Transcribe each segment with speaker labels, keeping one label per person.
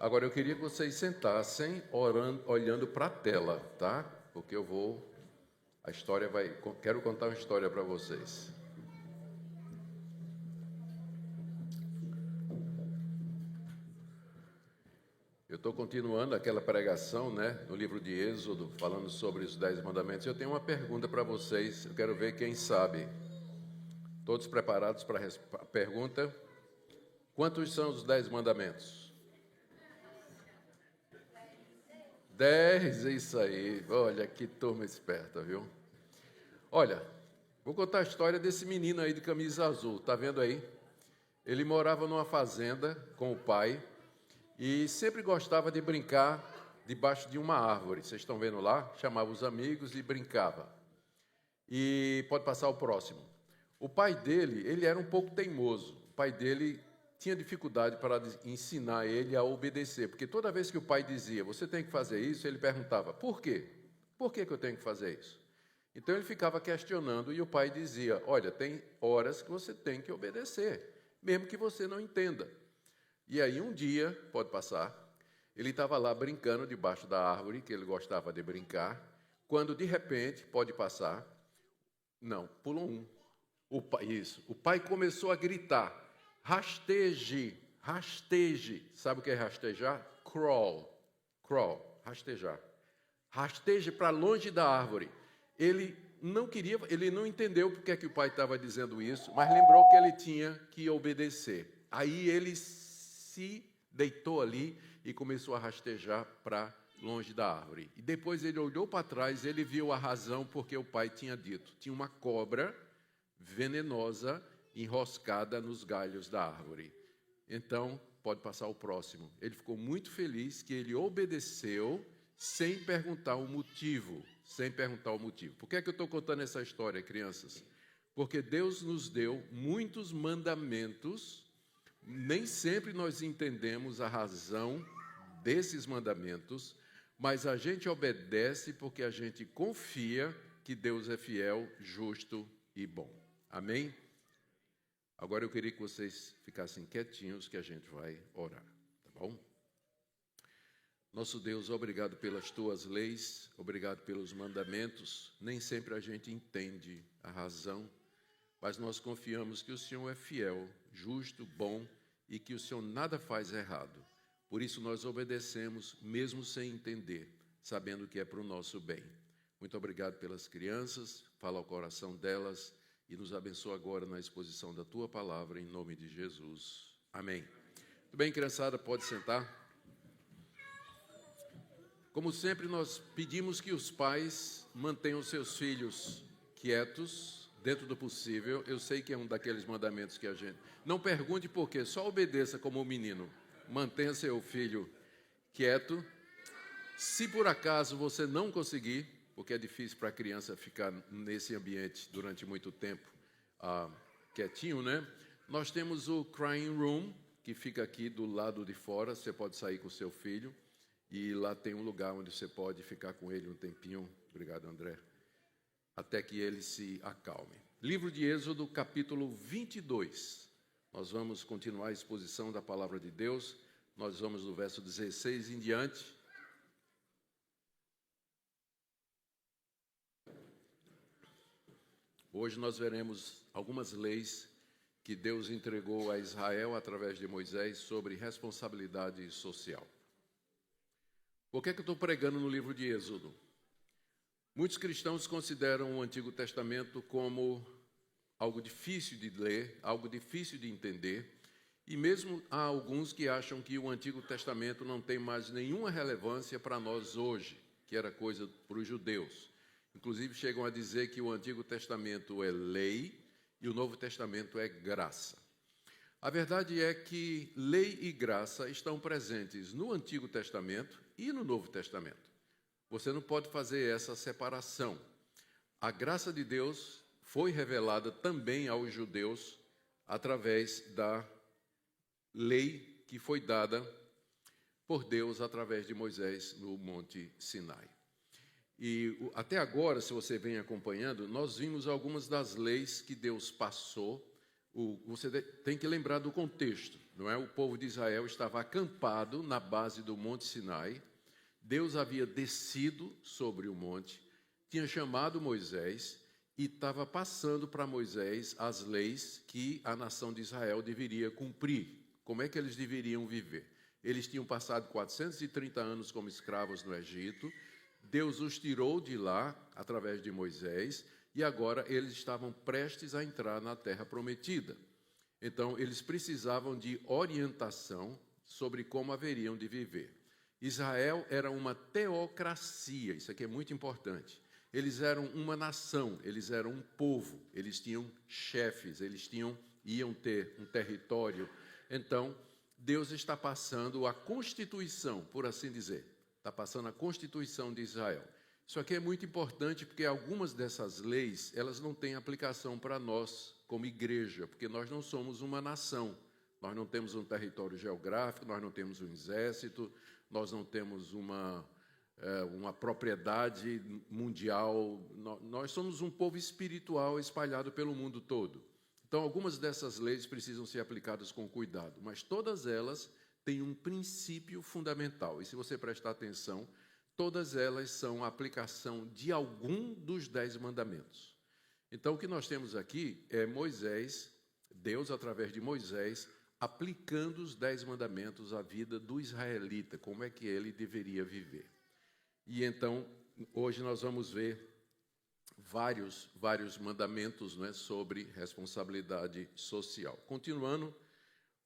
Speaker 1: Agora eu queria que vocês sentassem olhando para a tela, tá? Porque a história quero contar uma história para vocês. Eu estou continuando aquela pregação, né, no livro de Êxodo, falando sobre os 10 mandamentos. Eu tenho uma pergunta para vocês, eu quero ver quem sabe. Todos preparados para a pergunta? Quantos são os 10 mandamentos? 10, é isso aí. Olha, que turma esperta, viu? Olha, vou contar a história desse menino aí de camisa azul, tá vendo aí? Ele morava numa fazenda com o pai e sempre gostava de brincar debaixo de uma árvore. Vocês estão vendo lá? Chamava os amigos e brincava. E pode passar o próximo. O pai dele, ele era um pouco teimoso. O pai dele tinha dificuldade para ensinar ele a obedecer, porque toda vez que o pai dizia, você tem que fazer isso, ele perguntava, por quê? Por que eu tenho que fazer isso? Então ele ficava questionando e o pai dizia, olha, tem horas que você tem que obedecer, mesmo que você não entenda. E aí um dia, pode passar, ele estava lá brincando debaixo da árvore, que ele gostava de brincar, quando de repente, pode passar, não, pulou um, o pai começou a gritar, rasteje, rasteje, sabe o que é rastejar? Crawl, rastejar, rasteje para longe da árvore. Ele não entendeu porque é que o pai estava dizendo isso, mas lembrou que ele tinha que obedecer. Aí ele se deitou ali e começou a rastejar para longe da árvore. E depois ele olhou para trás, ele viu a razão porque o pai tinha dito. Tinha uma cobra venenosa enroscada nos galhos da árvore. Então, pode passar o próximo. Ele ficou muito feliz que ele obedeceu sem perguntar o motivo. Por que é que eu estou contando essa história, crianças? Porque Deus nos deu muitos mandamentos. Nem sempre nós entendemos a razão desses mandamentos, mas a gente obedece porque a gente confia que Deus é fiel, justo e bom. Amém? Agora eu queria que vocês ficassem quietinhos que a gente vai orar, tá bom? Nosso Deus, obrigado pelas tuas leis, obrigado pelos mandamentos. Nem sempre a gente entende a razão, mas nós confiamos que o Senhor é fiel, justo, bom e que o Senhor nada faz errado. Por isso nós obedecemos, mesmo sem entender, sabendo que é para o nosso bem. Muito obrigado pelas crianças, fala ao coração delas e nos abençoa agora na exposição da tua palavra, em nome de Jesus. Amém. Muito bem, criançada, pode sentar. Como sempre, nós pedimos que os pais mantenham seus filhos quietos, dentro do possível. Eu sei que é um daqueles mandamentos que a gente... Não pergunte por quê, só obedeça como um menino. Mantenha seu filho quieto. Se por acaso você não conseguir, porque é difícil para a criança ficar nesse ambiente durante muito tempo quietinho, né? Nós temos o Crying Room, que fica aqui do lado de fora. Você pode sair com o seu filho. E lá tem um lugar onde você pode ficar com ele um tempinho. Obrigado, André. Até que ele se acalme. Livro de Êxodo, capítulo 22. Nós vamos continuar a exposição da palavra de Deus. Nós vamos do verso 16 em diante. Hoje nós veremos algumas leis que Deus entregou a Israel através de Moisés sobre responsabilidade social. Por que eu estou pregando no livro de Êxodo? Muitos cristãos consideram o Antigo Testamento como algo difícil de ler, algo difícil de entender, e mesmo há alguns que acham que o Antigo Testamento não tem mais nenhuma relevância para nós hoje, que era coisa para os judeus. Inclusive chegam a dizer que o Antigo Testamento é lei e o Novo Testamento é graça. A verdade é que lei e graça estão presentes no Antigo Testamento e no Novo Testamento. Você não pode fazer essa separação. A graça de Deus foi revelada também aos judeus através da lei que foi dada por Deus através de Moisés no Monte Sinai. E até agora, se você vem acompanhando, nós vimos algumas das leis que Deus passou. Você tem que lembrar do contexto. não é? O povo de Israel estava acampado na base do Monte Sinai. Deus havia descido sobre o monte, tinha chamado Moisés e estava passando para Moisés as leis que a nação de Israel deveria cumprir. Como é que eles deveriam viver? Eles tinham passado 430 anos como escravos no Egito. Deus os tirou de lá através de Moisés e agora eles estavam prestes a entrar na terra prometida. Então, eles precisavam de orientação sobre como haveriam de viver. Israel era uma teocracia, isso aqui é muito importante. Eles eram uma nação, eles eram um povo, eles tinham chefes, iam ter um território. Então, Deus está passando a Constituição, por assim dizer. Está passando a Constituição de Israel. Isso aqui é muito importante porque algumas dessas leis, elas não têm aplicação para nós como igreja, porque nós não somos uma nação. Nós não temos um território geográfico, nós não temos um exército, nós não temos uma propriedade mundial. Nós somos um povo espiritual espalhado pelo mundo todo. Então, algumas dessas leis precisam ser aplicadas com cuidado, mas todas elas têm um princípio fundamental. E se você prestar atenção, todas elas são a aplicação de algum dos 10 mandamentos. Então, o que nós temos aqui é Moisés, Deus, através de Moisés, aplicando os 10 mandamentos à vida do israelita, como é que ele deveria viver. E então, hoje nós vamos ver vários mandamentos, não é, sobre responsabilidade social. Continuando,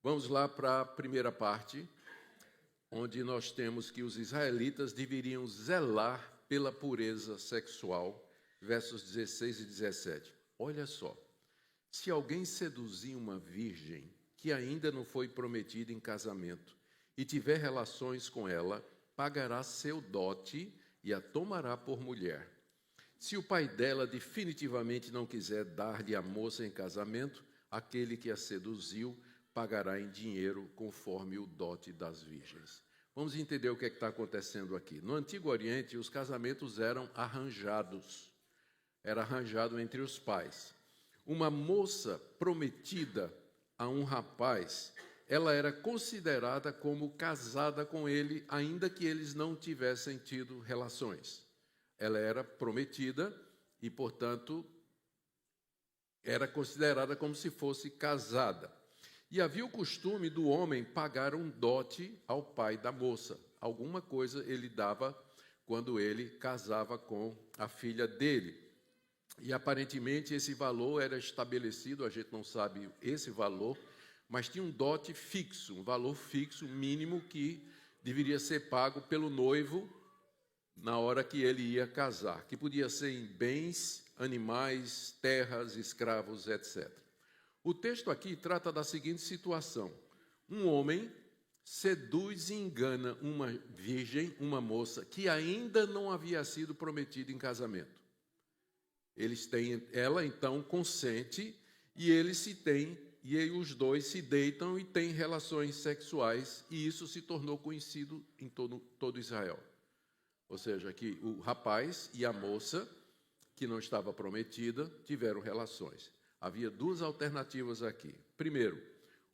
Speaker 1: vamos lá para a primeira parte, onde nós temos que os israelitas deveriam zelar pela pureza sexual, versos 16 e 17. Olha só, se alguém seduzir uma virgem que ainda não foi prometida em casamento e tiver relações com ela, pagará seu dote e a tomará por mulher. Se o pai dela definitivamente não quiser dar-lhe a moça em casamento, aquele que a seduziu pagará em dinheiro conforme o dote das virgens. Vamos entender o que está acontecendo aqui. No Antigo Oriente, os casamentos eram arranjados. Era arranjado entre os pais. Uma moça prometida a um rapaz, ela era considerada como casada com ele, ainda que eles não tivessem tido relações. Ela era prometida e, portanto, era considerada como se fosse casada. E havia o costume do homem pagar um dote ao pai da moça. Alguma coisa ele dava quando ele casava com a filha dele. E, aparentemente, esse valor era estabelecido, a gente não sabe esse valor, mas tinha um dote fixo, um valor fixo mínimo que deveria ser pago pelo noivo na hora que ele ia casar, que podia ser em bens, animais, terras, escravos, etc. O texto aqui trata da seguinte situação: um homem seduz e engana uma virgem, uma moça, que ainda não havia sido prometida em casamento. Ela então consente e e os dois se deitam e têm relações sexuais, e isso se tornou conhecido em todo Israel. Ou seja, que o rapaz e a moça, que não estava prometida, tiveram relações. Havia duas alternativas aqui. Primeiro,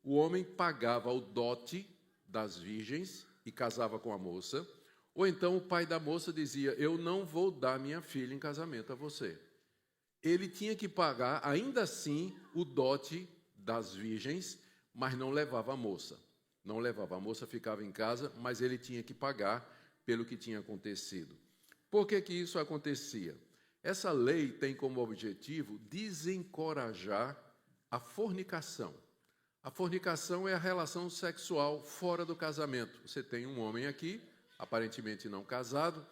Speaker 1: o homem pagava o dote das virgens e casava com a moça, ou então o pai da moça dizia: eu não vou dar minha filha em casamento a você. Ele tinha que pagar, ainda assim, o dote das virgens, mas não levava a moça. Não levava, a moça ficava em casa, mas ele tinha que pagar pelo que tinha acontecido. Por que isso acontecia? Essa lei tem como objetivo desencorajar a fornicação. A fornicação é a relação sexual fora do casamento. Você tem um homem aqui, aparentemente não casado,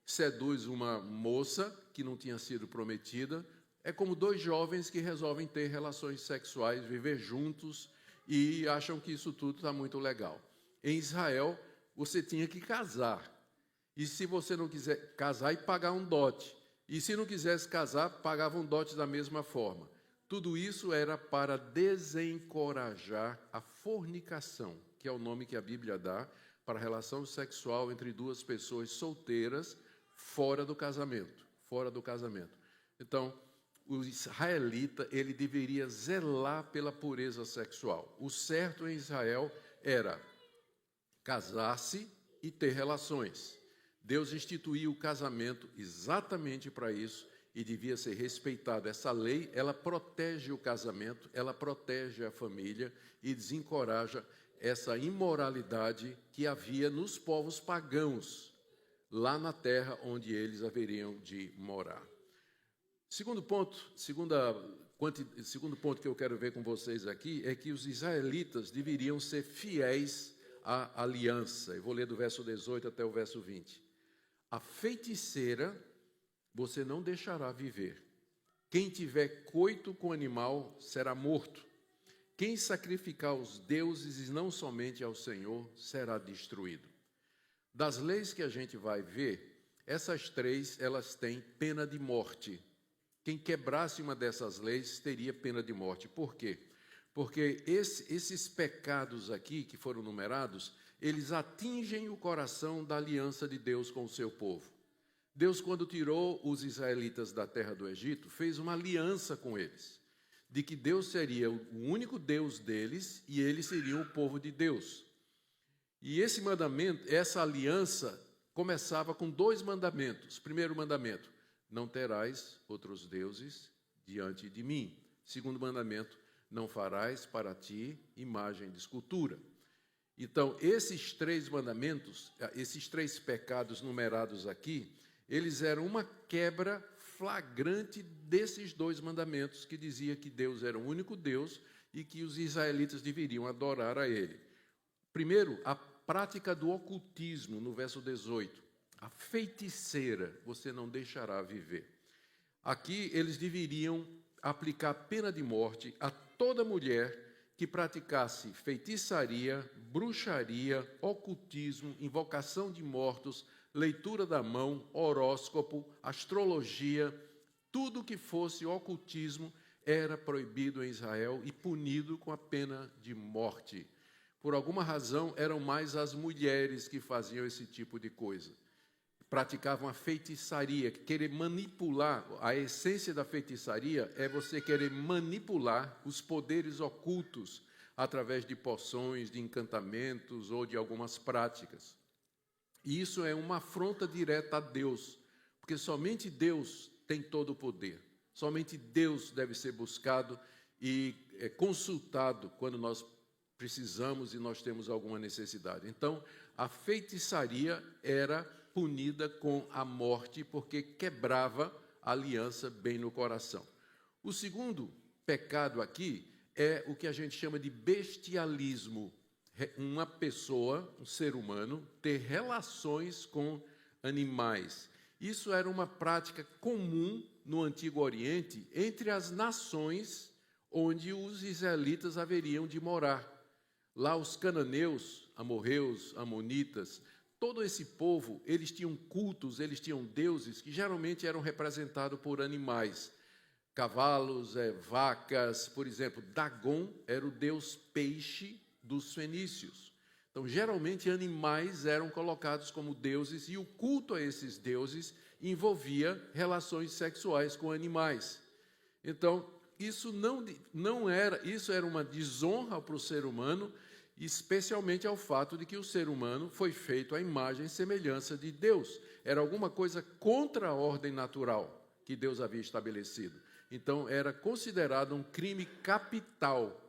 Speaker 1: seduz uma moça que não tinha sido prometida. É como dois jovens que resolvem ter relações sexuais, viver juntos e acham que isso tudo está muito legal. Em Israel, você tinha que casar. E se você não quiser casar, e pagar um dote. E se não quisesse casar, pagava um dote da mesma forma. Tudo isso era para desencorajar a fornicação, que é o nome que a Bíblia dá para a relação sexual entre duas pessoas solteiras fora do casamento. Fora do casamento. Então, o israelita ele deveria zelar pela pureza sexual. O certo em Israel era casar-se e ter relações. Deus instituiu o casamento exatamente para isso e devia ser respeitado. Essa lei, ela protege o casamento, ela protege a família e desencoraja essa imoralidade que havia nos povos pagãos, lá na terra onde eles haveriam de morar. Segundo ponto que eu quero ver com vocês aqui é que os israelitas deveriam ser fiéis à aliança. Eu vou ler do verso 18 até o verso 20. A feiticeira você não deixará viver. Quem tiver coito com animal será morto. Quem sacrificar aos deuses e não somente ao Senhor será destruído. Das leis que a gente vai ver, essas três, elas têm pena de morte. Quem quebrasse uma dessas leis teria pena de morte. Por quê? Porque esses pecados aqui que foram numerados, eles atingem o coração da aliança de Deus com o seu povo. Deus, quando tirou os israelitas da terra do Egito, fez uma aliança com eles, de que Deus seria o único Deus deles e eles seriam o povo de Deus. E esse mandamento, essa aliança, começava com 2 mandamentos. Primeiro mandamento, não terás outros deuses diante de mim. Segundo mandamento, não farás para ti imagem de escultura. Então, esses 3 mandamentos, esses 3 pecados numerados aqui, eles eram uma quebra flagrante desses 2 mandamentos que dizia que Deus era o único Deus e que os israelitas deveriam adorar a Ele. Primeiro, a prática do ocultismo, no verso 18. A feiticeira você não deixará viver. Aqui eles deveriam aplicar pena de morte a toda mulher que praticasse feitiçaria, bruxaria, ocultismo, invocação de mortos, leitura da mão, horóscopo, astrologia, tudo que fosse ocultismo era proibido em Israel e punido com a pena de morte. Por alguma razão, eram mais as mulheres que faziam esse tipo de coisa. Praticavam a feitiçaria, querer manipular. A essência da feitiçaria é você querer manipular os poderes ocultos através de poções, de encantamentos ou de algumas práticas. E isso é uma afronta direta a Deus, porque somente Deus tem todo o poder. Somente Deus deve ser buscado e consultado quando nós precisamos e nós temos alguma necessidade. Então, a feitiçaria era punida com a morte, porque quebrava a aliança bem no coração. O segundo pecado aqui é o que a gente chama de bestialismo. Uma pessoa, um ser humano, ter relações com animais. Isso era uma prática comum no Antigo Oriente entre as nações onde os israelitas haveriam de morar. Lá os cananeus, amorreus, amonitas, todo esse povo, eles tinham cultos, eles tinham deuses que geralmente eram representados por animais. Cavalos, vacas, por exemplo, Dagon era o deus peixe dos fenícios. Então, geralmente, animais eram colocados como deuses e o culto a esses deuses envolvia relações sexuais com animais. Então, isso era uma desonra para o ser humano, especialmente ao fato de que o ser humano foi feito à imagem e semelhança de Deus. Era alguma coisa contra a ordem natural que Deus havia estabelecido. Então, era considerado um crime capital,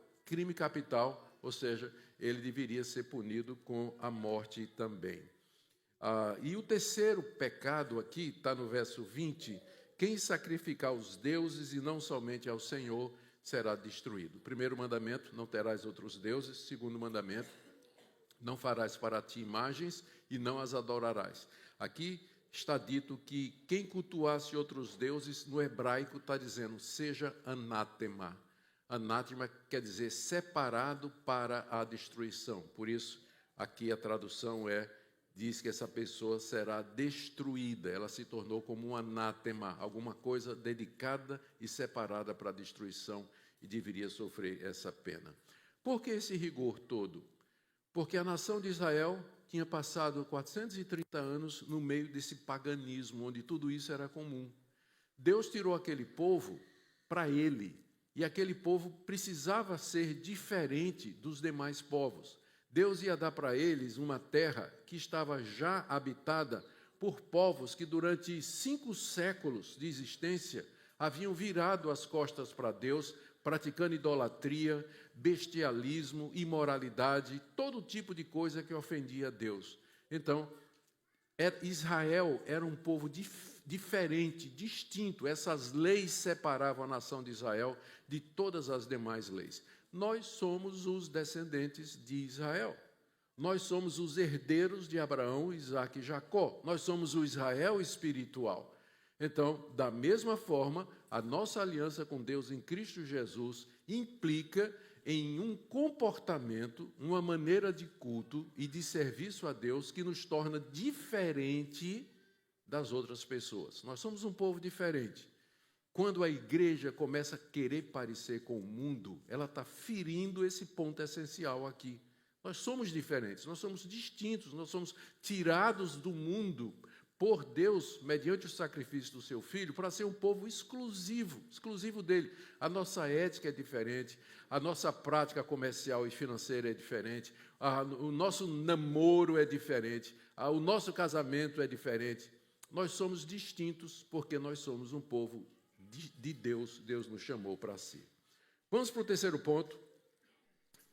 Speaker 1: ou seja, ele deveria ser punido com a morte também. E o terceiro pecado aqui, está no verso 20, quem sacrificar os deuses e não somente ao Senhor será destruído. Primeiro mandamento, não terás outros deuses. Segundo mandamento, não farás para ti imagens e não as adorarás. Aqui está dito que quem cultuasse outros deuses, no hebraico está dizendo, seja anátema. Anátema quer dizer separado para a destruição. Por isso, aqui a tradução diz que essa pessoa será destruída. Ela se tornou como um anátema, alguma coisa dedicada e separada para a destruição e deveria sofrer essa pena. Por que esse rigor todo? Porque a nação de Israel tinha passado 430 anos no meio desse paganismo, onde tudo isso era comum. Deus tirou aquele povo para ele. E aquele povo precisava ser diferente dos demais povos. Deus ia dar para eles uma terra que estava já habitada por povos que durante 5 séculos de existência haviam virado as costas para Deus, praticando idolatria, bestialismo, imoralidade, todo tipo de coisa que ofendia a Deus. Então, Israel era um povo diferente, distinto. Essas leis separavam a nação de Israel de todas as demais leis. Nós somos os descendentes de Israel. Nós somos os herdeiros de Abraão, Isaque e Jacó. Nós somos o Israel espiritual. Então, da mesma forma, a nossa aliança com Deus em Cristo Jesus implica em um comportamento, uma maneira de culto e de serviço a Deus que nos torna diferente das outras pessoas. Nós somos um povo diferente. Quando a igreja começa a querer parecer com o mundo, ela está ferindo esse ponto essencial aqui. Nós somos diferentes, nós somos distintos, nós somos tirados do mundo por Deus, mediante o sacrifício do seu Filho, para ser um povo exclusivo dele. A nossa ética é diferente, a nossa prática comercial e financeira é diferente, o nosso namoro é diferente, o nosso casamento é diferente. Nós somos distintos porque nós somos um povo de Deus. Deus nos chamou para si. Vamos para o terceiro ponto,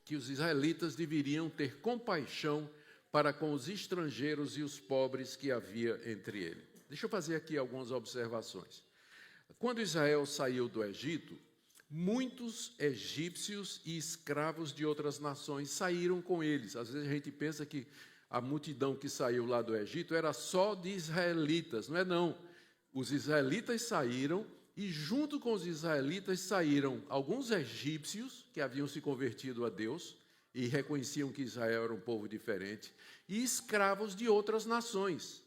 Speaker 1: que os israelitas deveriam ter compaixão para com os estrangeiros e os pobres que havia entre eles. Deixa eu fazer aqui algumas observações. Quando Israel saiu do Egito, muitos egípcios e escravos de outras nações saíram com eles. Às vezes a gente pensa que a multidão que saiu lá do Egito era só de israelitas. Não é não. Os israelitas saíram e junto com os israelitas saíram alguns egípcios que haviam se convertido a Deus e reconheciam que Israel era um povo diferente, e escravos de outras nações.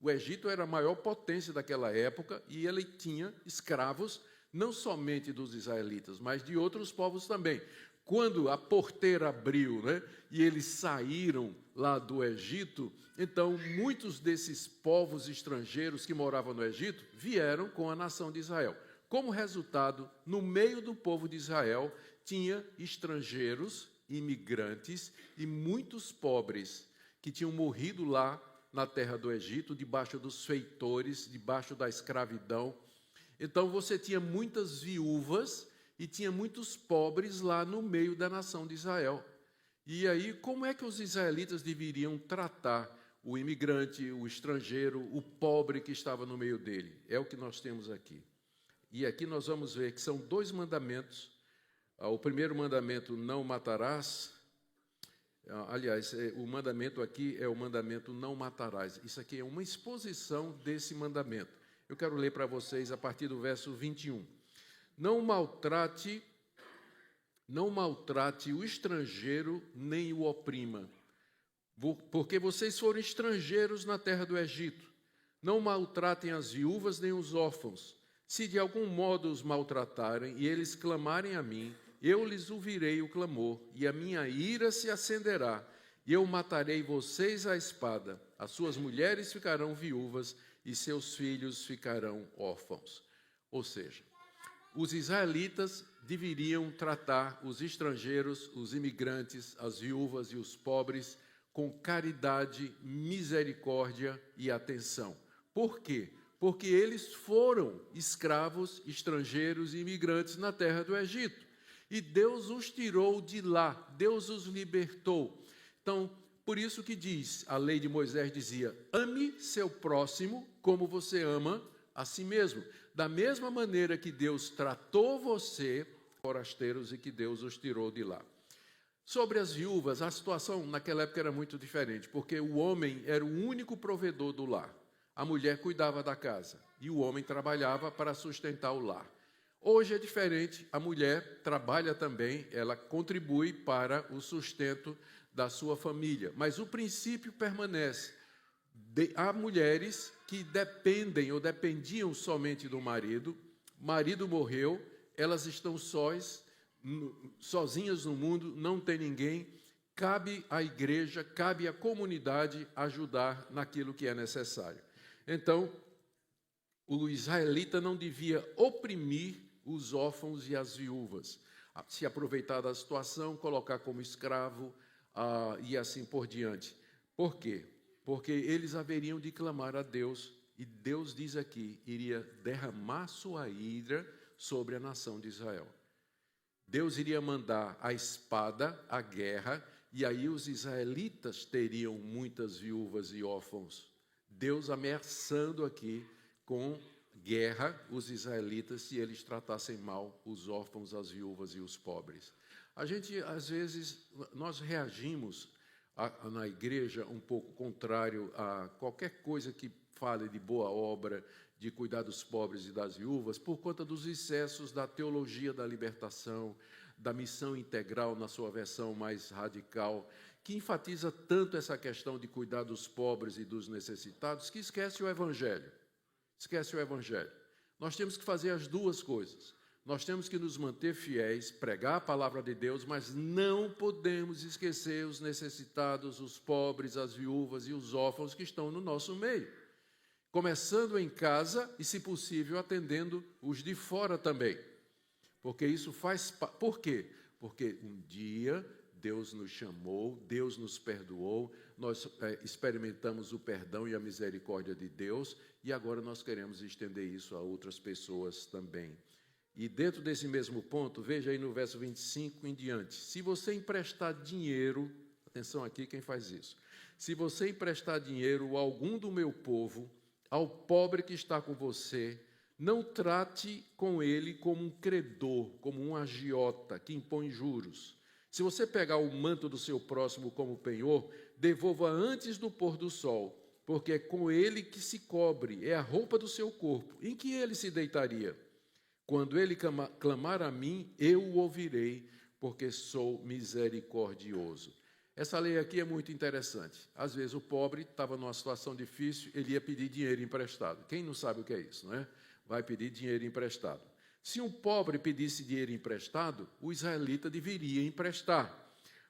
Speaker 1: O Egito era a maior potência daquela época e ele tinha escravos não somente dos israelitas, mas de outros povos também. Quando a porteira abriu, e eles saíram lá do Egito, então muitos desses povos estrangeiros que moravam no Egito vieram com a nação de Israel. Como resultado, no meio do povo de Israel, tinha estrangeiros, imigrantes e muitos pobres que tinham morrido lá na terra do Egito, debaixo dos feitores, debaixo da escravidão. Então você tinha muitas viúvas e tinha muitos pobres lá no meio da nação de Israel. E aí, como é que os israelitas deveriam tratar o imigrante, o estrangeiro, o pobre que estava no meio dele? É o que nós temos aqui. E aqui nós vamos ver que são 2 mandamentos. O primeiro mandamento, não matarás. Aliás, o mandamento aqui é o mandamento não matarás. Isso aqui é uma exposição desse mandamento. Eu quero ler para vocês a partir do verso 21. Não maltrate o estrangeiro, nem o oprima, porque vocês foram estrangeiros na terra do Egito. Não maltratem as viúvas nem os órfãos. Se de algum modo os maltratarem e eles clamarem a mim, eu lhes ouvirei o clamor, e a minha ira se acenderá, e eu matarei vocês à espada. As suas mulheres ficarão viúvas, e seus filhos ficarão órfãos. Ou seja, os israelitas deveriam tratar os estrangeiros, os imigrantes, as viúvas e os pobres com caridade, misericórdia e atenção. Por quê? Porque eles foram escravos, estrangeiros e imigrantes na terra do Egito. E Deus os tirou de lá, Deus os libertou. Então, por isso que diz, a lei de Moisés dizia, ame seu próximo como você ama a si mesmo. Da mesma maneira que Deus tratou você, forasteiros, e que Deus os tirou de lá. Sobre as viúvas, a situação naquela época era muito diferente, porque o homem era o único provedor do lar. A mulher cuidava da casa e o homem trabalhava para sustentar o lar. Hoje é diferente, a mulher trabalha também, ela contribui para o sustento da sua família, mas o princípio permanece. Há mulheres que dependem ou dependiam somente do marido, marido morreu, elas estão sozinhas no mundo, não tem ninguém, cabe à igreja, cabe à comunidade ajudar naquilo que é necessário. Então, o israelita não devia oprimir os órfãos e as viúvas, se aproveitar da situação, colocar como escravo e assim por diante. Por quê? Porque eles haveriam de clamar a Deus, e Deus diz aqui, iria derramar sua ira sobre a nação de Israel. Deus iria mandar a espada, a guerra, e aí os israelitas teriam muitas viúvas e órfãos. Deus ameaçando aqui com guerra os israelitas se eles tratassem mal os órfãos, as viúvas e os pobres. A gente, às vezes, nós reagimos na igreja um pouco contrário a qualquer coisa que fale de boa obra, de cuidar dos pobres e das viúvas, por conta dos excessos da teologia da libertação, da missão integral na sua versão mais radical, que enfatiza tanto essa questão de cuidar dos pobres e dos necessitados, que esquece o Evangelho. Esquece o Evangelho. Nós temos que fazer as duas coisas. Nós temos que nos manter fiéis, pregar a palavra de Deus, mas não podemos esquecer os necessitados, os pobres, as viúvas e os órfãos que estão no nosso meio. Começando em casa e, se possível, atendendo os de fora também. Porque isso faz... Por quê? Porque um dia Deus nos chamou, Deus nos perdoou, nós experimentamos o perdão e a misericórdia de Deus e agora nós queremos estender isso a outras pessoas também. E dentro desse mesmo ponto, veja aí no verso 25 em diante, se você emprestar dinheiro, atenção aqui quem faz isso, se você emprestar dinheiro a algum do meu povo, ao pobre que está com você, não trate com ele como um credor, como um agiota que impõe juros. Se você pegar o manto do seu próximo como penhor, devolva antes do pôr do sol, porque é com ele que se cobre, é a roupa do seu corpo. Em que ele se deitaria? Quando ele clamar a mim, eu o ouvirei, porque sou misericordioso. Essa lei aqui é muito interessante. Às vezes o pobre estava numa situação difícil, ele ia pedir dinheiro emprestado. Quem não sabe o que é isso, não é? Vai pedir dinheiro emprestado. Se um pobre pedisse dinheiro emprestado, o israelita deveria emprestar.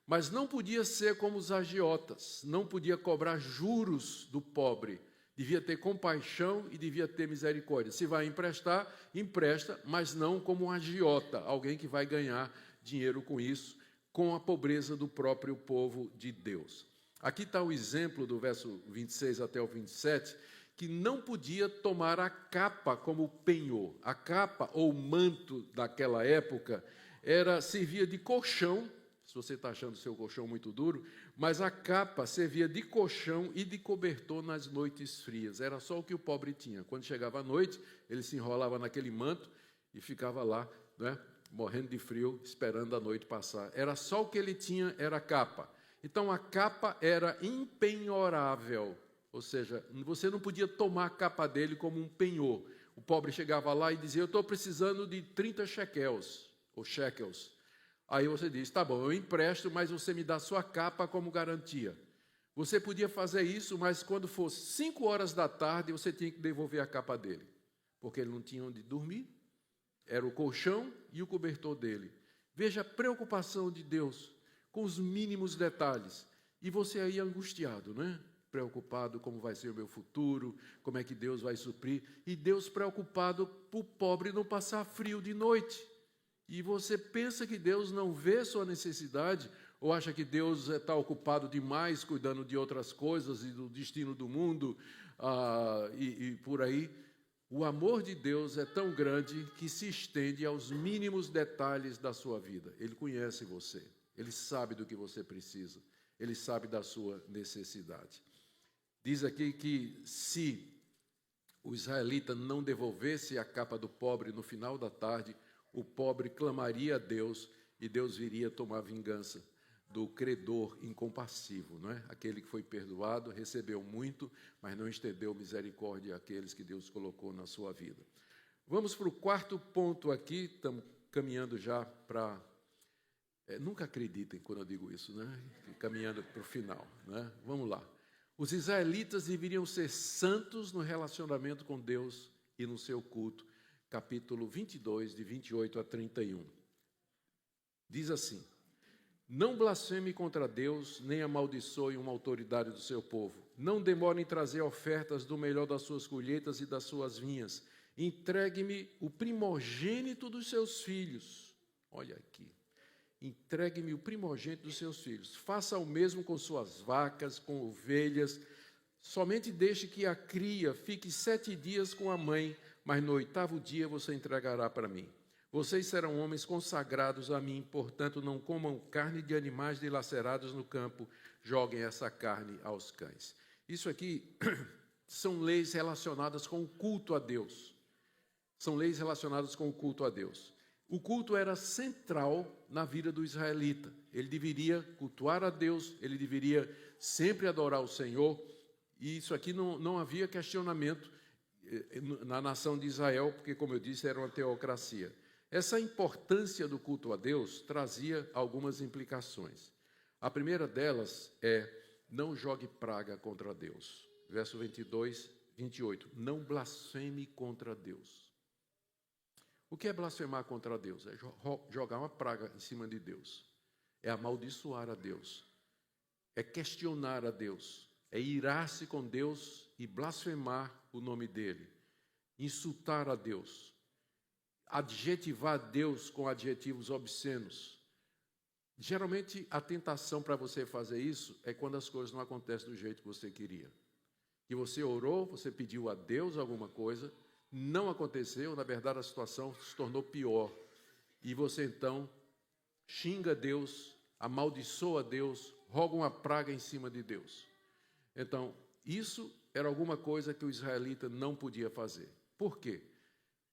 Speaker 1: Mas não podia ser como os agiotas, não podia cobrar juros do pobre. Devia ter compaixão e devia ter misericórdia. Se vai emprestar, empresta, mas não como um agiota, alguém que vai ganhar dinheiro com isso, com a pobreza do próprio povo de Deus. Aqui está o exemplo do verso 26 até o 27, que não podia tomar a capa como penhor. A capa ou manto daquela época servia de colchão, se você está achando o seu colchão muito duro, mas a capa servia de colchão e de cobertor nas noites frias. Era só o que o pobre tinha. Quando chegava a noite, ele se enrolava naquele manto e ficava lá, né, morrendo de frio, esperando a noite passar. Era só o que ele tinha, era a capa. Então, a capa era impenhorável, ou seja, você não podia tomar a capa dele como um penhor. O pobre chegava lá e dizia, eu estou precisando de 30 shekels, ou shekels. Aí você diz, tá bom, eu empresto, mas você me dá sua capa como garantia. Você podia fazer isso, mas quando fosse 5 horas da tarde, você tinha que devolver a capa dele, porque ele não tinha onde dormir, era o colchão e o cobertor dele. Veja a preocupação de Deus com os mínimos detalhes. E você aí angustiado, né? Preocupado como vai ser o meu futuro, como é que Deus vai suprir. E Deus preocupado para o pobre não passar frio de noite. E você pensa que Deus não vê sua necessidade, ou acha que Deus está ocupado demais cuidando de outras coisas e do destino do mundo, e por aí. O amor de Deus é tão grande que se estende aos mínimos detalhes da sua vida. Ele conhece você, ele sabe do que você precisa, ele sabe da sua necessidade. Diz aqui que se o israelita não devolvesse a capa do pobre no final da tarde, o pobre clamaria a Deus e Deus viria tomar vingança do credor incompassivo, não é? Aquele que foi perdoado, recebeu muito, mas não estendeu misericórdia àqueles que Deus colocou na sua vida. Vamos para o quarto ponto aqui, estamos caminhando já para... nunca acreditem quando eu digo isso, né? Caminhando para o final, né? Vamos lá. Os israelitas deveriam ser santos no relacionamento com Deus e no seu culto. Capítulo 22, de 28 a 31. Diz assim, não blasfeme contra Deus, nem amaldiçoe uma autoridade do seu povo. Não demore em trazer ofertas do melhor das suas colheitas e das suas vinhas. entregue-me o primogênito dos seus filhos. Olha aqui. Entregue-me o primogênito dos seus filhos. Faça o mesmo com suas vacas, com ovelhas. Somente deixe que a cria fique 7 dias com a mãe, mas no 8º dia você entregará para mim. Vocês serão homens consagrados a mim, portanto, não comam carne de animais dilacerados no campo, joguem essa carne aos cães. Isso aqui são leis relacionadas com o culto a Deus. São leis relacionadas com o culto a Deus. O culto era central na vida do israelita. Ele deveria cultuar a Deus, ele deveria sempre adorar o Senhor, e isso aqui não havia questionamento na nação de Israel, porque, como eu disse, era uma teocracia. Essa importância do culto a Deus trazia algumas implicações. A primeira delas é: não jogue praga contra Deus. Verso 22, 28. Não blasfeme contra Deus. O que é blasfemar contra Deus? É jogar uma praga em cima de Deus. É amaldiçoar a Deus. É questionar a Deus. É irar-se com Deus e blasfemar o nome dele. Insultar a Deus. Adjetivar Deus com adjetivos obscenos. Geralmente, a tentação para você fazer isso é quando as coisas não acontecem do jeito que você queria. Que você orou, você pediu a Deus alguma coisa, não aconteceu, na verdade a situação se tornou pior. E você então xinga Deus, amaldiçoa Deus, roga uma praga em cima de Deus. Então, isso era alguma coisa que o israelita não podia fazer. Por quê?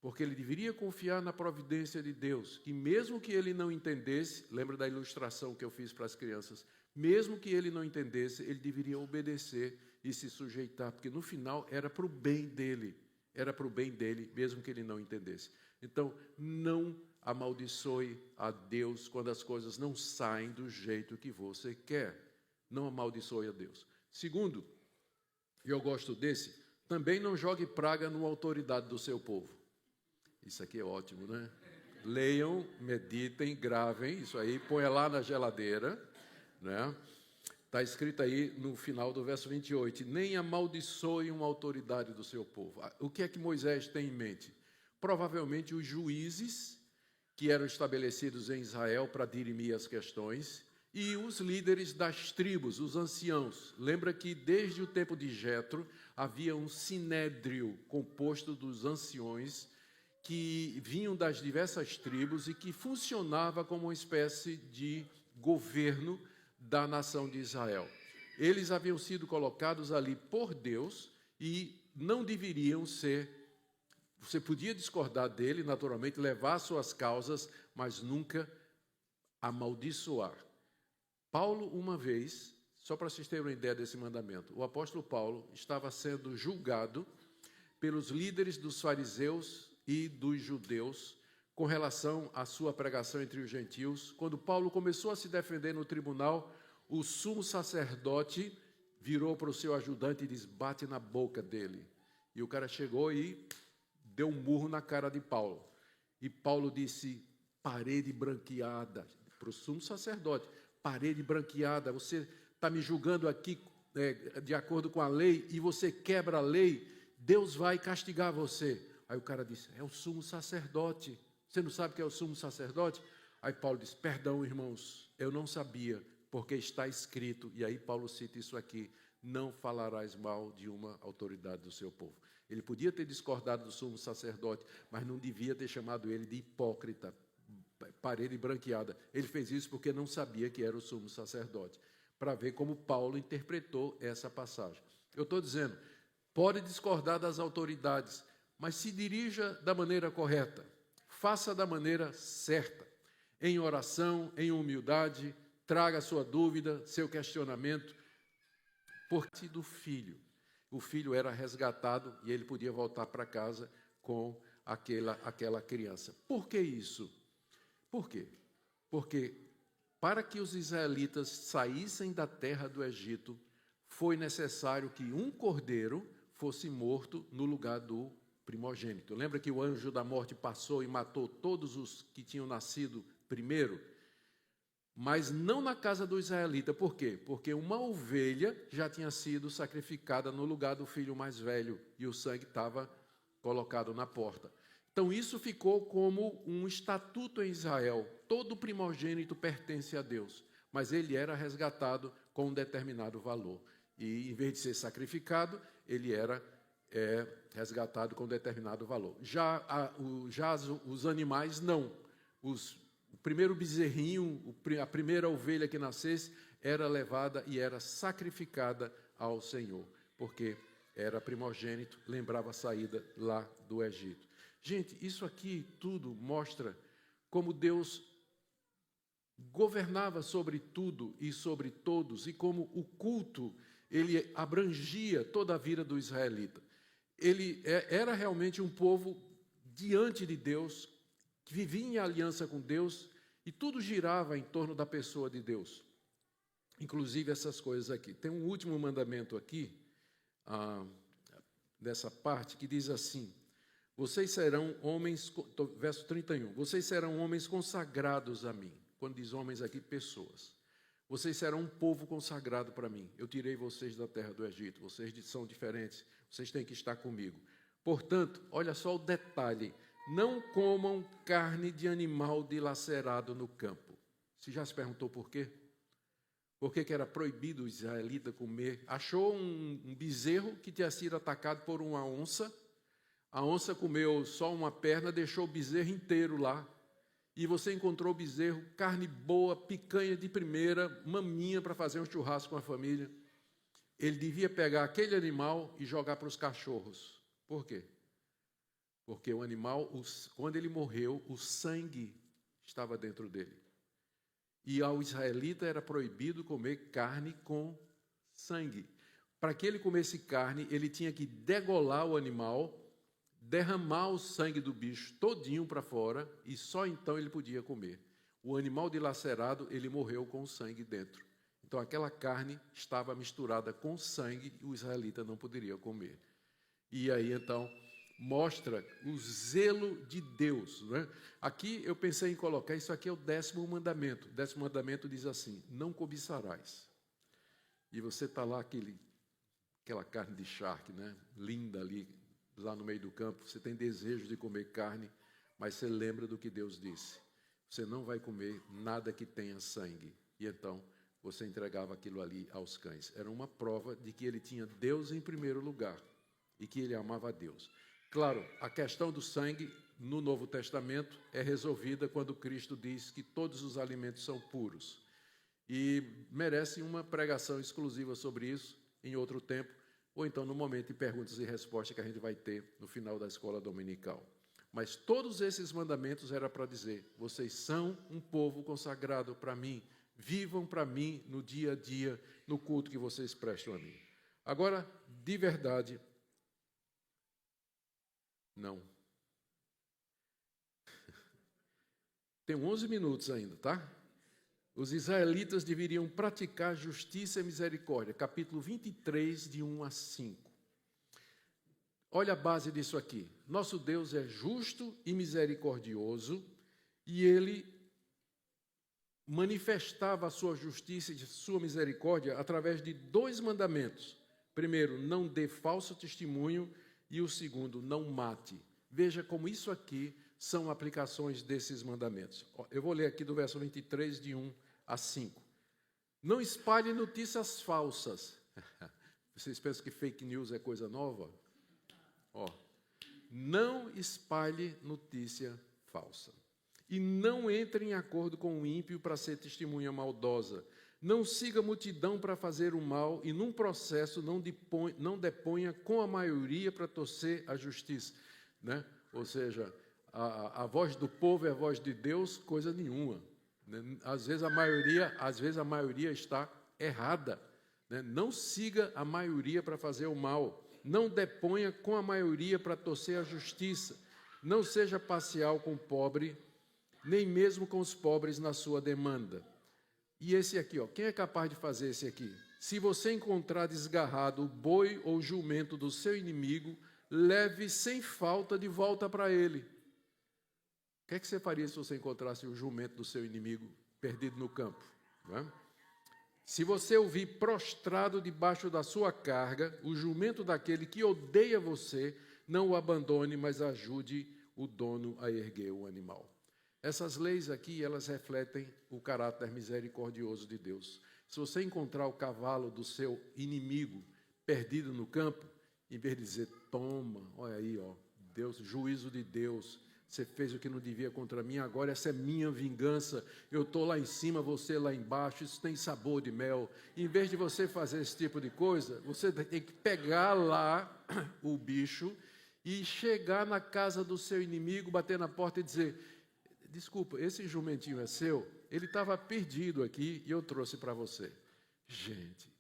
Speaker 1: Porque ele deveria confiar na providência de Deus, que mesmo que ele não entendesse, lembra da ilustração que eu fiz para as crianças, mesmo que ele não entendesse, ele deveria obedecer e se sujeitar, porque no final era para o bem dele, mesmo que ele não entendesse. Então, não amaldiçoe a Deus quando as coisas não saem do jeito que você quer. Não amaldiçoe a Deus. Segundo, e eu gosto desse, também não jogue praga na autoridade do seu povo. Isso aqui é ótimo, né? Leiam, meditem, gravem isso aí, ponha lá na geladeira, né? Está escrito aí no final do verso 28, nem amaldiçoe uma autoridade do seu povo. O que é que Moisés tem em mente? Provavelmente os juízes que eram estabelecidos em Israel para dirimir as questões e os líderes das tribos, os anciãos. Lembra que desde o tempo de Jetro havia um sinédrio composto dos anciões que vinham das diversas tribos e que funcionava como uma espécie de governo da nação de Israel. Eles haviam sido colocados ali por Deus e não deveriam ser... Você podia discordar dele, naturalmente, levar suas causas, mas nunca amaldiçoar. Paulo, uma vez, só para vocês terem uma ideia desse mandamento, o apóstolo Paulo estava sendo julgado pelos líderes dos fariseus e dos judeus com relação à sua pregação entre os gentios. Quando Paulo começou a se defender no tribunal, o sumo sacerdote virou para o seu ajudante e disse: bate na boca dele. E o cara chegou e deu um murro na cara de Paulo. E Paulo disse: parede branqueada, para o sumo sacerdote, parede branqueada, você está me julgando aqui de acordo com a lei e você quebra a lei, Deus vai castigar você. Aí o cara disse: é o sumo sacerdote. Você não sabe o que é o sumo sacerdote? Aí Paulo disse: perdão, irmãos, eu não sabia, porque está escrito. E aí Paulo cita isso aqui: não falarás mal de uma autoridade do seu povo. Ele podia ter discordado do sumo sacerdote, mas não devia ter chamado ele de hipócrita, parede branqueada. Ele fez isso porque não sabia que era o sumo sacerdote, para ver como Paulo interpretou essa passagem. Eu estou dizendo, pode discordar das autoridades, mas se dirija da maneira correta, faça da maneira certa, em oração, em humildade, traga a sua dúvida, seu questionamento, por parte do filho. O filho era resgatado e ele podia voltar para casa com aquela criança. Por que isso? Por quê? Porque para que os israelitas saíssem da terra do Egito, foi necessário que um cordeiro fosse morto no lugar do primogênito. Lembra que o anjo da morte passou e matou todos os que tinham nascido primeiro? Mas não na casa do israelita. Por quê? Porque uma ovelha já tinha sido sacrificada no lugar do filho mais velho e o sangue estava colocado na porta. Então, isso ficou como um estatuto em Israel. Todo primogênito pertence a Deus, mas ele era resgatado com um determinado valor. E, em vez de ser sacrificado, ele era resgatado com determinado valor. Já os animais, não. O primeiro bezerrinho, a primeira ovelha que nascesse, era levada e era sacrificada ao Senhor, porque era primogênito, lembrava a saída lá do Egito. Gente, isso aqui tudo mostra como Deus governava sobre tudo e sobre todos, e como o culto, ele abrangia toda a vida do israelita. Ele era realmente um povo diante de Deus, que vivia em aliança com Deus, e tudo girava em torno da pessoa de Deus. Inclusive essas coisas aqui. Tem um último mandamento aqui, dessa parte, que diz assim: vocês serão homens, verso 31, vocês serão homens consagrados a mim. Quando diz homens aqui, pessoas. Vocês serão um povo consagrado para mim. Eu tirei vocês da terra do Egito. Vocês são diferentes. Vocês têm que estar comigo. Portanto, olha só o detalhe. Não comam carne de animal dilacerado no campo. Você já se perguntou por quê? Por que era proibido o israelita comer? Achou um bezerro que tinha sido atacado por uma onça. A onça comeu só uma perna, deixou o bezerro inteiro lá. E você encontrou o bezerro, carne boa, picanha de primeira, maminha para fazer um churrasco com a família. Ele devia pegar aquele animal e jogar para os cachorros. Por quê? Porque o animal, quando ele morreu, o sangue estava dentro dele. E ao israelita era proibido comer carne com sangue. Para que ele comesse carne, ele tinha que degolar o animal, derramar o sangue do bicho todinho para fora, e só então ele podia comer. O animal dilacerado, ele morreu com o sangue dentro. Então aquela carne estava misturada com sangue e o israelita não poderia comer. E aí então mostra o zelo de Deus, né? Aqui eu pensei em colocar, isso aqui é o 10º mandamento. O 10º mandamento diz assim: não cobiçarás. E você está lá, aquela carne de charque, né? Linda ali, lá no meio do campo, você tem desejo de comer carne, mas você lembra do que Deus disse: você não vai comer nada que tenha sangue. E então você entregava aquilo ali aos cães. Era uma prova de que ele tinha Deus em primeiro lugar e que ele amava a Deus. Claro, a questão do sangue no Novo Testamento é resolvida quando Cristo diz que todos os alimentos são puros. E merece uma pregação exclusiva sobre isso em outro tempo, ou então no momento de perguntas e respostas que a gente vai ter no final da escola dominical. Mas todos esses mandamentos era para dizer: vocês são um povo consagrado para mim, vivam para mim no dia a dia, no culto que vocês prestam a mim. Agora, de verdade, não. Tem 11 minutos ainda, tá? Os israelitas deveriam praticar justiça e misericórdia. Capítulo 23, de 1 a 5. Olha a base disso aqui. Nosso Deus é justo e misericordioso, e Ele manifestava a sua justiça e a sua misericórdia através de 2 mandamentos. Primeiro, não dê falso testemunho, e o segundo, não mate. Veja como isso aqui são aplicações desses mandamentos. Eu vou ler aqui do verso 23, de 1 a 5. Não espalhe notícias falsas. Vocês pensam que fake news é coisa nova? Não espalhe notícia falsa. E não entre em acordo com o ímpio para ser testemunha maldosa. Não siga a multidão para fazer o mal, e num processo não deponha com a maioria para torcer a justiça. Né? Ou seja, a voz do povo é a voz de Deus, coisa nenhuma. Né? Às vezes a maioria está errada. Né? Não siga a maioria para fazer o mal. Não deponha com a maioria para torcer a justiça. Não seja parcial com o pobre, nem mesmo com os pobres na sua demanda. E esse aqui, quem é capaz de fazer esse aqui? Se você encontrar desgarrado o boi ou jumento do seu inimigo, leve sem falta de volta para ele. O que é que você faria se você encontrasse o jumento do seu inimigo perdido no campo? Não é? Se você o vir prostrado debaixo da sua carga, o jumento daquele que odeia você, não o abandone, mas ajude o dono a erguer o animal. Essas leis aqui, elas refletem o caráter misericordioso de Deus. Se você encontrar o cavalo do seu inimigo perdido no campo, em vez de dizer, toma, olha aí, ó, Deus, juízo de Deus, você fez o que não devia contra mim, agora essa é minha vingança, eu estou lá em cima, você lá embaixo, isso tem sabor de mel. Em vez de você fazer esse tipo de coisa, você tem que pegar lá o bicho e chegar na casa do seu inimigo, bater na porta e dizer, desculpa, esse jumentinho é seu? Ele estava perdido aqui e eu trouxe para você. Gente,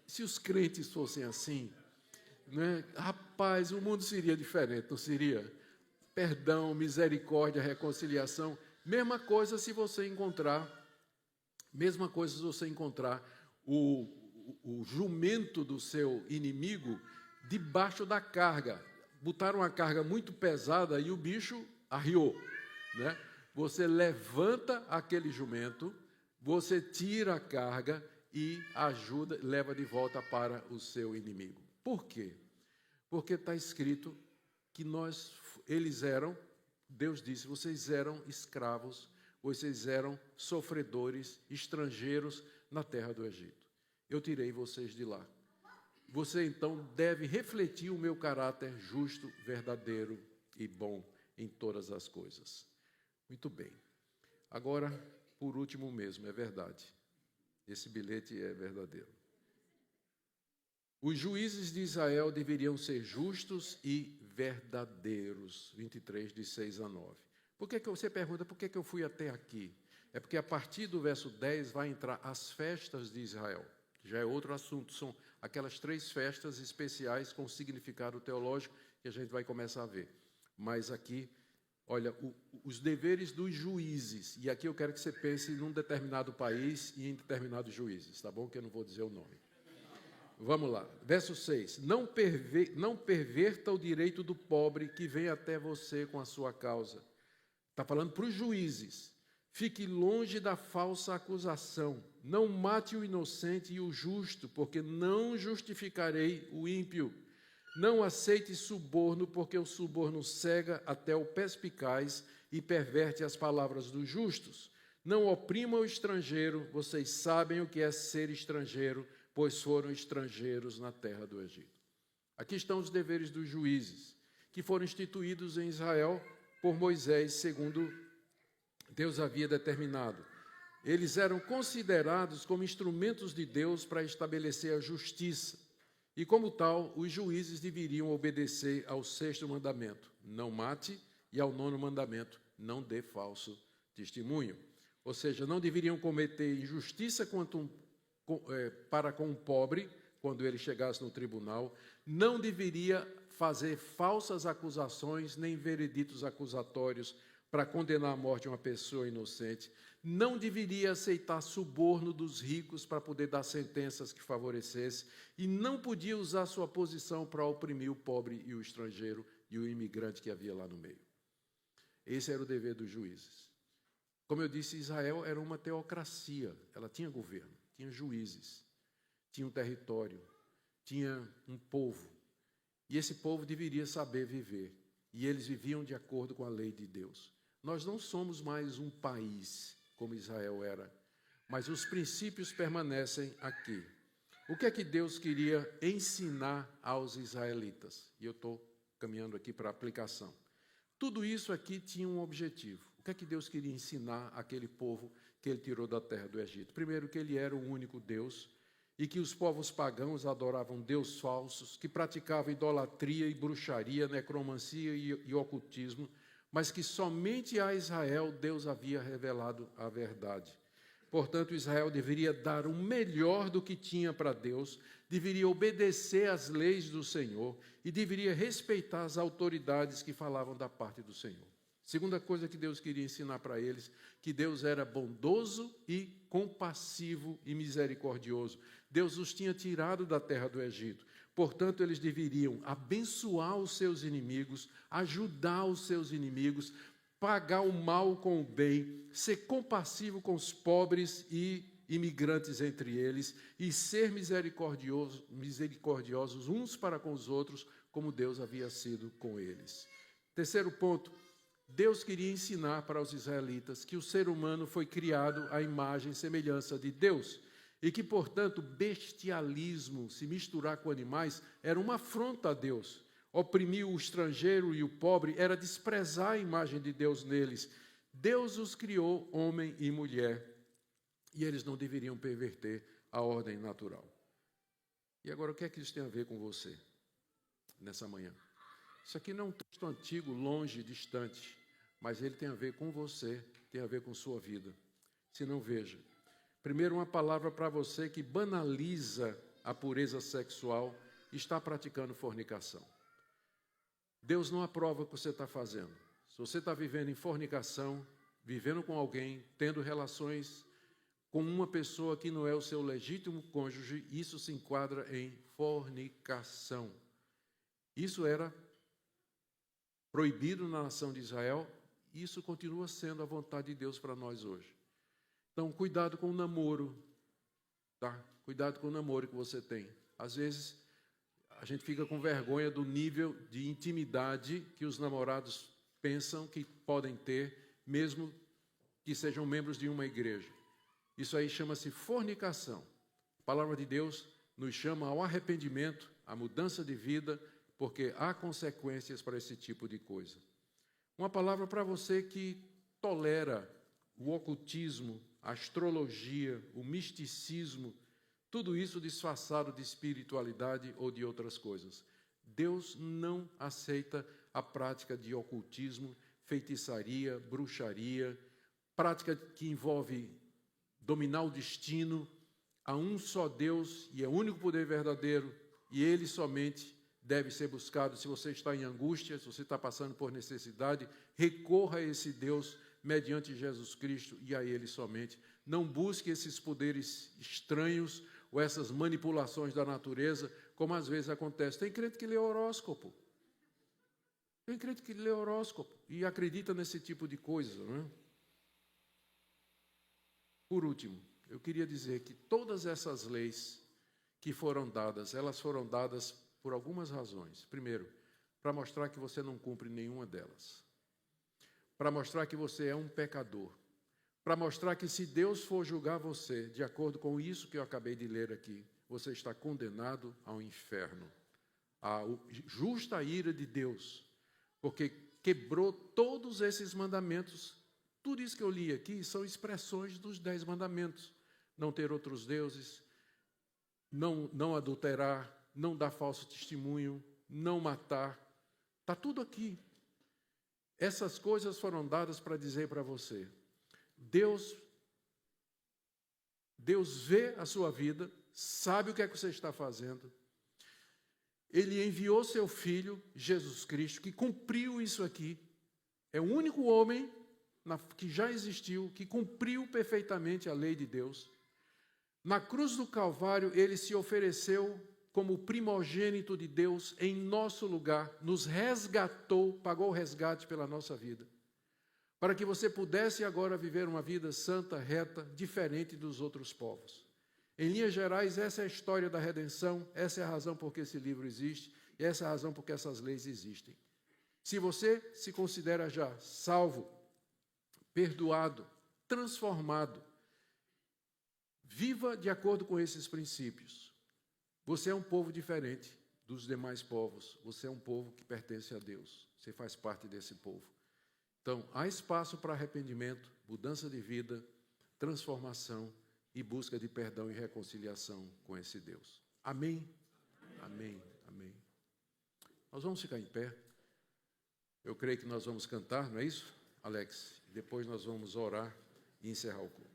Speaker 1: se os crentes fossem assim, né, rapaz, o mundo seria diferente, não seria? Perdão, misericórdia, reconciliação. Mesma coisa se você encontrar o jumento do seu inimigo debaixo da carga. Botaram uma carga muito pesada e o bicho arriou, né? Você levanta aquele jumento, você tira a carga e ajuda, leva de volta para o seu inimigo. Por quê? Porque está escrito que Deus disse, vocês eram escravos, vocês eram sofredores, estrangeiros na terra do Egito. Eu tirei vocês de lá. Você então deve refletir o meu caráter justo, verdadeiro e bom em todas as coisas. Muito bem. Agora, por último mesmo, é verdade. Esse bilhete é verdadeiro. Os juízes de Israel deveriam ser justos e verdadeiros. 23, de 6 a 9. Você pergunta, por que eu fui até aqui? É porque a partir do verso 10 vai entrar as festas de Israel. Já é outro assunto, são aquelas 3 festas especiais com significado teológico que a gente vai começar a ver. Mas aqui, olha, os deveres dos juízes, e aqui eu quero que você pense num determinado país e em determinados juízes, tá bom? Que eu não vou dizer o nome. Vamos lá, verso 6. Não perverta o direito do pobre que vem até você com a sua causa. Está falando para os juízes. Fique longe da falsa acusação. Não mate o inocente e o justo, porque não justificarei o ímpio. Não aceite suborno, porque o suborno cega até o perspicaz e perverte as palavras dos justos. Não oprima o estrangeiro, vocês sabem o que é ser estrangeiro, pois foram estrangeiros na terra do Egito. Aqui estão os deveres dos juízes, que foram instituídos em Israel por Moisés, segundo Deus havia determinado. Eles eram considerados como instrumentos de Deus para estabelecer a justiça. E, como tal, os juízes deveriam obedecer ao 6º mandamento, não mate, e ao 9º mandamento, não dê falso testemunho. Ou seja, não deveriam cometer injustiça para com um pobre, quando ele chegasse no tribunal, não deveria fazer falsas acusações, nem vereditos acusatórios para condenar à morte uma pessoa inocente, não deveria aceitar suborno dos ricos para poder dar sentenças que favorecessem, e não podia usar sua posição para oprimir o pobre e o estrangeiro e o imigrante que havia lá no meio. Esse era o dever dos juízes. Como eu disse, Israel era uma teocracia, ela tinha governo, tinha juízes, tinha um território, tinha um povo, e esse povo deveria saber viver, e eles viviam de acordo com a lei de Deus. Nós não somos mais um país, como Israel era, mas os princípios permanecem aqui. O que é que Deus queria ensinar aos israelitas? E eu estou caminhando aqui para a aplicação. Tudo isso aqui tinha um objetivo. O que é que Deus queria ensinar àquele povo que ele tirou da terra do Egito? Primeiro, que ele era o único Deus e que os povos pagãos adoravam deuses falsos, que praticavam idolatria e bruxaria, necromancia e ocultismo, mas que somente a Israel Deus havia revelado a verdade. Portanto, Israel deveria dar o melhor do que tinha para Deus, deveria obedecer às leis do Senhor e deveria respeitar as autoridades que falavam da parte do Senhor. Segunda coisa que Deus queria ensinar para eles, que Deus era bondoso e compassivo e misericordioso. Deus os tinha tirado da terra do Egito. Portanto, eles deveriam abençoar os seus inimigos, ajudar os seus inimigos, pagar o mal com o bem, ser compassivo com os pobres e imigrantes entre eles, e ser misericordiosos uns para com os outros, como Deus havia sido com eles. Terceiro ponto, Deus queria ensinar para os israelitas que o ser humano foi criado à imagem e semelhança de Deus, e que, portanto, bestialismo, se misturar com animais, era uma afronta a Deus. Oprimir o estrangeiro e o pobre era desprezar a imagem de Deus neles. Deus os criou homem e mulher, e eles não deveriam perverter a ordem natural. E agora, o que é que isso tem a ver com você, nessa manhã? Isso aqui não é um texto antigo, longe, distante, mas ele tem a ver com você, tem a ver com sua vida. Se não, veja. Primeiro, uma palavra para você que banaliza a pureza sexual e está praticando fornicação. Deus não aprova o que você está fazendo. Se você está vivendo em fornicação, vivendo com alguém, tendo relações com uma pessoa que não é o seu legítimo cônjuge, isso se enquadra em fornicação. Isso era proibido na nação de Israel, e isso continua sendo a vontade de Deus para nós hoje. Então, cuidado com o namoro, tá? Cuidado com o namoro que você tem. Às vezes, a gente fica com vergonha do nível de intimidade que os namorados pensam que podem ter, mesmo que sejam membros de uma igreja. Isso aí chama-se fornicação. A palavra de Deus nos chama ao arrependimento, à mudança de vida, porque há consequências para esse tipo de coisa. Uma palavra para você que tolera o ocultismo, a astrologia, o misticismo, tudo isso disfarçado de espiritualidade ou de outras coisas. Deus não aceita a prática de ocultismo, feitiçaria, bruxaria, prática que envolve dominar o destino. Há um só Deus e é o único poder verdadeiro, e Ele somente deve ser buscado. Se você está em angústia, se você está passando por necessidade, recorra a esse Deus mediante Jesus Cristo e a Ele somente. Não busque esses poderes estranhos ou essas manipulações da natureza, como às vezes acontece. Tem crente que lê horóscopo. Tem crente que lê horóscopo e acredita nesse tipo de coisa, não é? Por último, eu queria dizer que todas essas leis que foram dadas, elas foram dadas por algumas razões. Primeiro, para mostrar que você não cumpre nenhuma delas. Para mostrar que você é um pecador. Para mostrar que se Deus for julgar você, de acordo com isso que eu acabei de ler aqui, você está condenado ao inferno. A justa ira de Deus, porque quebrou todos esses mandamentos. Tudo isso que eu li aqui são expressões dos 10 mandamentos. Não ter outros deuses, não adulterar, não dar falso testemunho, não matar. Está tudo aqui. Essas coisas foram dadas para dizer para você, Deus vê a sua vida, sabe o que é que você está fazendo. Ele enviou seu Filho, Jesus Cristo, que cumpriu isso aqui. É o único homem que já existiu, que cumpriu perfeitamente a lei de Deus. Na cruz do Calvário, ele se ofereceu como primogênito de Deus em nosso lugar, nos resgatou, pagou o resgate pela nossa vida, para que você pudesse agora viver uma vida santa, reta, diferente dos outros povos. Em linhas gerais, essa é a história da redenção, essa é a razão por que esse livro existe, e essa é a razão por que essas leis existem. Se você se considera já salvo, perdoado, transformado, viva de acordo com esses princípios. Você é um povo diferente dos demais povos. Você é um povo que pertence a Deus. Você faz parte desse povo. Então, há espaço para arrependimento, mudança de vida, transformação e busca de perdão e reconciliação com esse Deus. Amém? Amém. Amém. Nós vamos ficar em pé. Eu creio que nós vamos cantar, não é isso, Alex? Depois nós vamos orar e encerrar o culto.